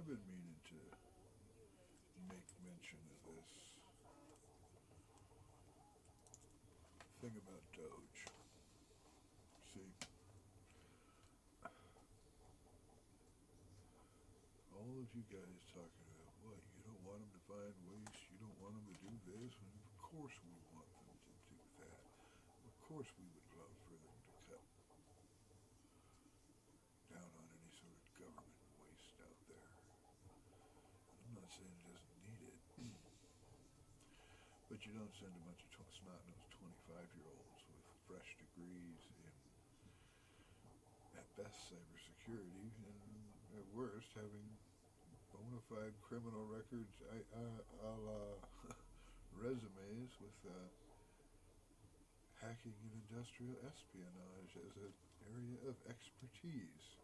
I've been meaning to make mention of this thing about DOGE. See, all of you guys talking about what you don't want them to find waste, you don't want them to do this. Of course we want them to do that. Of course we would love for them to cut down on any sort of government waste out there. I'm not saying it doesn't need it, but you don't send a bunch of snot-nosed 25-year-olds with fresh degrees in, at best, cybersecurity, and at worst, having bona fide criminal records, a la resumes with hacking and industrial espionage as an area of expertise.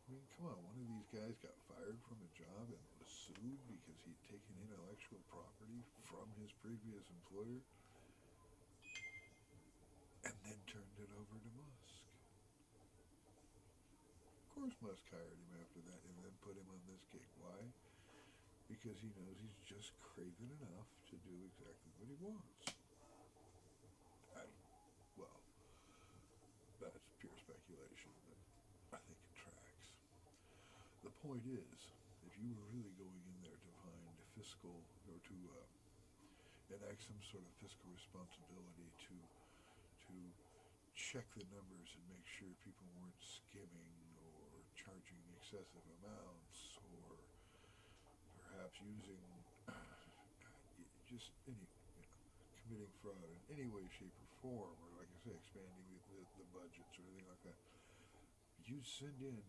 I mean, come on, one of these guys got fired from a job and was sued because he'd taken intellectual property from his previous employer and then turned it over to Musk. Of course Musk hired him after that and then put him on this gig. Why? Because he knows he's just craven enough to do exactly what he wants. Well, that's pure speculation, but I think it tracks. The point is, if you were really going in there to find fiscal, or to enact some sort of fiscal responsibility to check the numbers and make sure people weren't skimming or charging excessive amounts or perhaps using just committing fraud in any way, shape, or form, or like I say, expanding the budgets or anything like that, you'd send in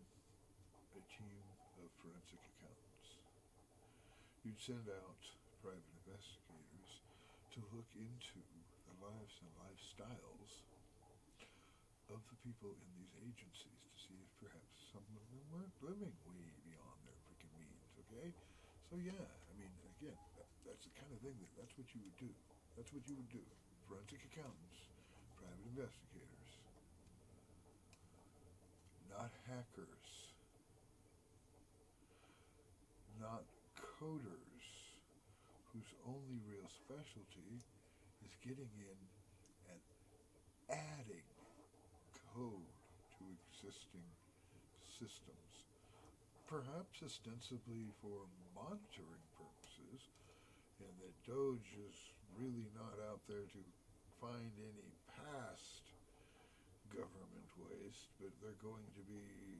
a team of forensic accountants. You'd send out private investigators to look into the lives and lifestyles of the people in these agencies to see if perhaps some of them weren't living way beyond their freaking means, okay? So yeah, I mean, again, that's the kind of thing that's what you would do. That's what you would do. Forensic accountants, private investigators, not hackers, not coders, whose only real specialty is getting in and adding code to existing systems, perhaps ostensibly for monitoring purposes, and that DOGE is really not out there to find any past government waste, but they're going to be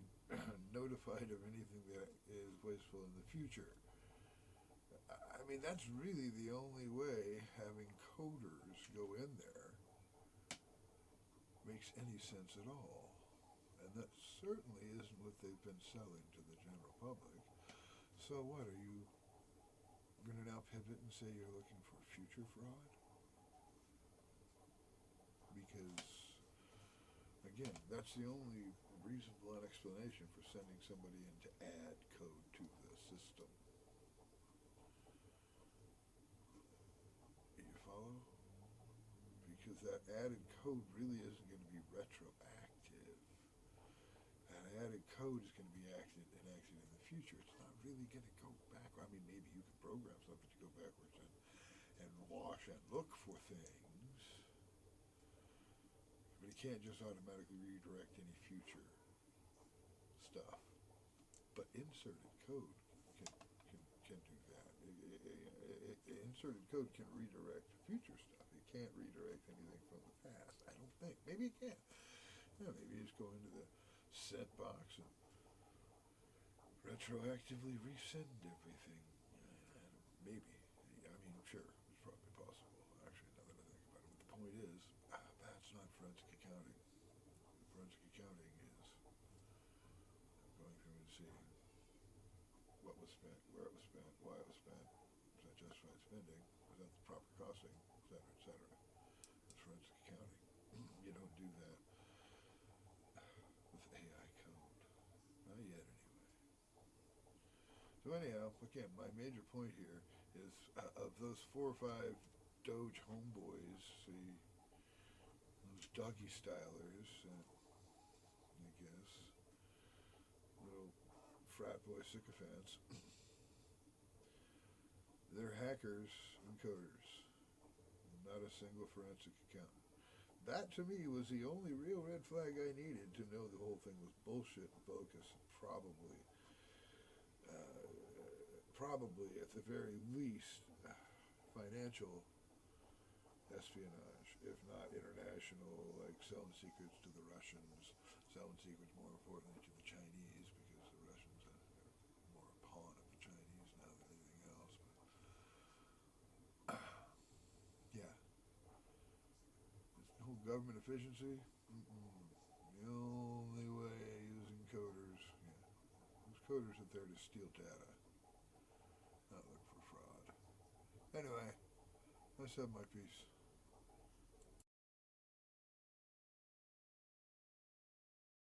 notified of anything that is wasteful in the future. I mean, that's really the only way having coders go in there makes any sense at all. And that certainly isn't what they've been selling to the general public. So what, are you going to now pivot and say you're looking for future fraud? Because, again, that's the only reasonable explanation for sending somebody in to add code to the system. You follow? Because that added code really isn't going to be retroactive. That added code is going to be enacted in the future. It's not really going to go back. I mean, maybe you can program something to go backwards and wash and look for things, but it can't just automatically redirect any future stuff. But inserted code can do that. Inserted code can redirect future stuff. It can't redirect anything from the past. I don't think. Maybe it can. Yeah, maybe you just go into the set box and retroactively resend everything. Maybe. I mean, sure, it's probably possible. Actually, now that I think about it. But the point is, that's not forensic accounting. Forensic accounting is going through and seeing what was spent, where it was spent, why it was spent, was that justified spending, was that the proper costing, etc., etc. That's forensic accounting. You don't do that with AI code. Not yet, anyway. So anyhow, again, my major point here is of those 4 or 5 DOGE homeboys, those doggy stylers, I guess, little frat boy sycophants. They're hackers and coders, not a single forensic accountant. That, to me, was the only real red flag I needed to know the whole thing was bullshit and bogus, and probably at the very least, financial espionage, if not international, like selling secrets to the Russians, selling secrets more importantly to the Chinese, because the Russians are more a pawn of the Chinese now than anything else. But yeah, this whole government efficiency, the only way using coders. Yeah, those coders are there to steal data, not look for fraud. Anyway, I said my piece.